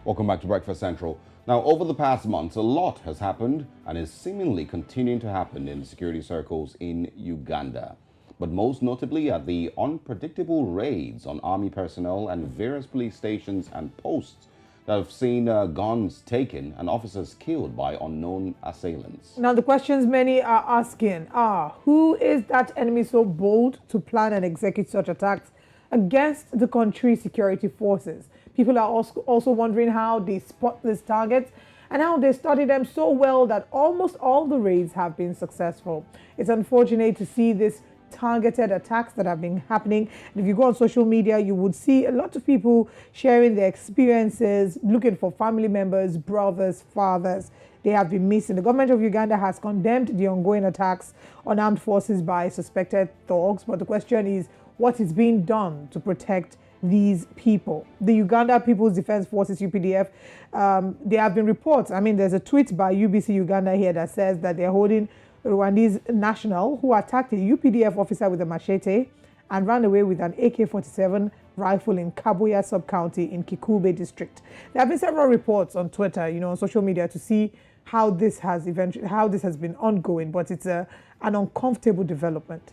Welcome back to Breakfast Central. Now, over the past months, a lot has happened and is seemingly continuing to happen in security circles in Uganda. But most notably are the unpredictable raids on army personnel and various police stations and posts that have seen guns taken and officers killed by unknown assailants. Now, the questions many are asking are, who is that enemy so bold to plan and execute such attacks against the country's security forces? People are also wondering how they spot these targets and how they study them so well that almost all the raids have been successful. It's unfortunate to see this targeted attacks that have been happening. And if you go on social media, you would see a lot of people sharing their experiences, looking for family members, brothers, fathers. They have been missing. The government of Uganda has condemned the ongoing attacks on armed forces by suspected thugs. But the question is, what is being done to protect these people? The Uganda People's Defense Forces, UPDF, there have been reports. I mean, there's a tweet by UBC Uganda here that says that they're holding Rwandese national who attacked a UPDF officer with a machete and ran away with an AK-47 rifle in Kabuya sub-county in Kikube district. There have been several reports on Twitter, on social media to see how this has been ongoing, but it's an uncomfortable development.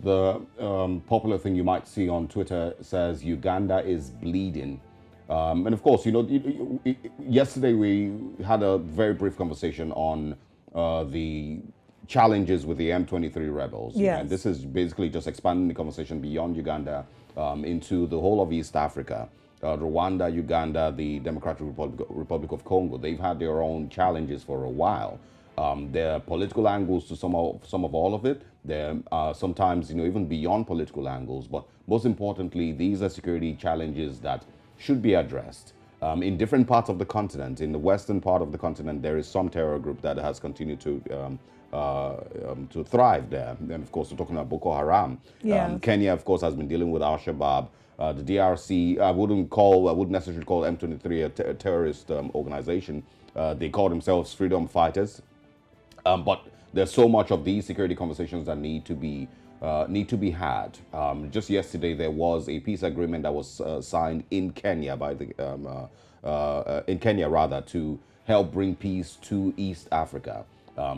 The popular thing you might see on Twitter says Uganda is bleeding. And of course, yesterday we had a very brief conversation on the challenges with the M23 rebels. Yes. And this is basically just expanding the conversation beyond Uganda into the whole of East Africa. Rwanda, Uganda, the Democratic Republic of Congo, they've had their own challenges for a while. There are political angles to some of all of it. There are sometimes, even beyond political angles. But most importantly, these are security challenges that should be addressed. In different parts of the continent, in the western part of the continent, there is some terror group that has continued to thrive there. And of course, we're talking about Boko Haram. Yes. Kenya, of course, has been dealing with Al-Shabaab. The DRC, I wouldn't necessarily call M23 a terrorist organization. They call themselves freedom fighters. But there's so much of these security conversations that need to be had. Just yesterday, there was a peace agreement that was signed in Kenya by in Kenya to help bring peace to East Africa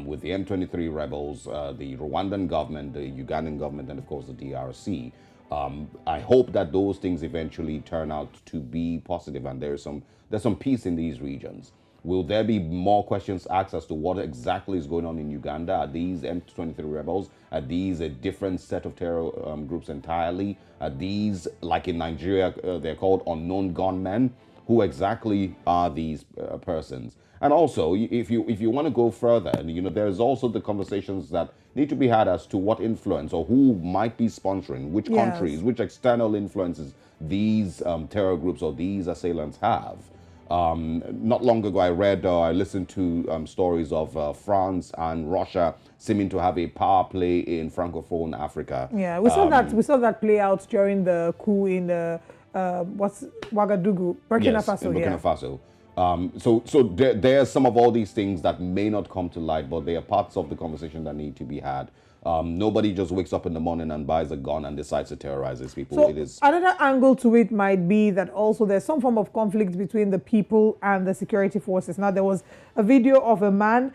with the M23 rebels, the Rwandan government, the Ugandan government, and of course the DRC. I hope that those things eventually turn out to be positive, and there's some peace in these regions. Will there be more questions asked as to what exactly is going on in Uganda? Are these M23 rebels? Are these a different set of terror groups entirely? Are these, like in Nigeria, they're called unknown gunmen? Who exactly are these persons? And also, if you want to go further, and there's also the conversations that need to be had as to what influence or who might be sponsoring, which countries, which external influences these terror groups or these assailants have. Not long ago, I listened to stories of France and Russia seeming to have a power play in Francophone Africa. Yeah, we saw that play out during the coup in the Ouagadougou, Burkina Faso. In Burkina Faso. So there's some of all these things that may not come to light, but they are parts of the conversation that need to be had. Nobody just wakes up in the morning and buys a gun and decides to terrorize these people. So another angle to it might be that also there's some form of conflict between the people and the security forces. Now, there was a video of a man,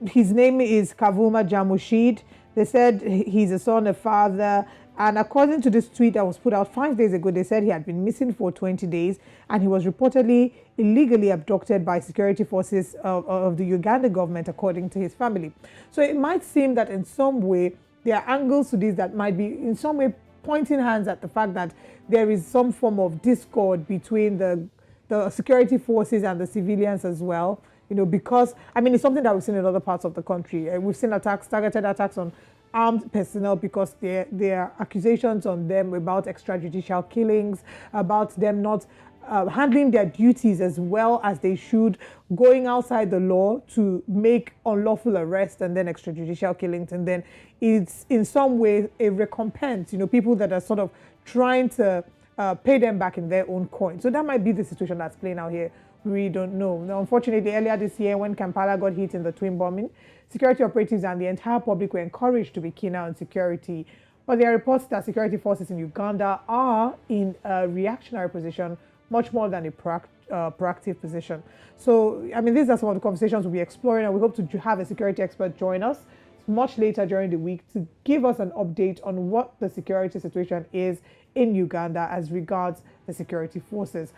his name is Kavuma Jamushid. They said he's a son, a father, and according to this tweet that was put out 5 days ago, they said he had been missing for 20 days and he was reportedly illegally abducted by security forces of the Uganda government, according to his family. So it might seem that in some way there are angles to this that might be in some way pointing hands at the fact that there is some form of discord between the security forces and the civilians as well. Because, it's something that we've seen in other parts of the country. We've seen targeted attacks on armed personnel because there are accusations on them about extrajudicial killings, about them not handling their duties as well as they should, going outside the law to make unlawful arrests and then extrajudicial killings. And then it's in some way a recompense, people that are sort of trying to pay them back in their own coin. So that might be the situation that's playing out here. We don't know. Now, unfortunately, earlier this year when Kampala got hit in the twin bombing, security operatives and the entire public were encouraged to be keener on security. But there are reports that security forces in Uganda are in a reactionary position much more than a proactive position. So, I mean, these are some of the conversations we'll be exploring, and we hope to have a security expert join us much later during the week to give us an update on what the security situation is in Uganda as regards the security forces.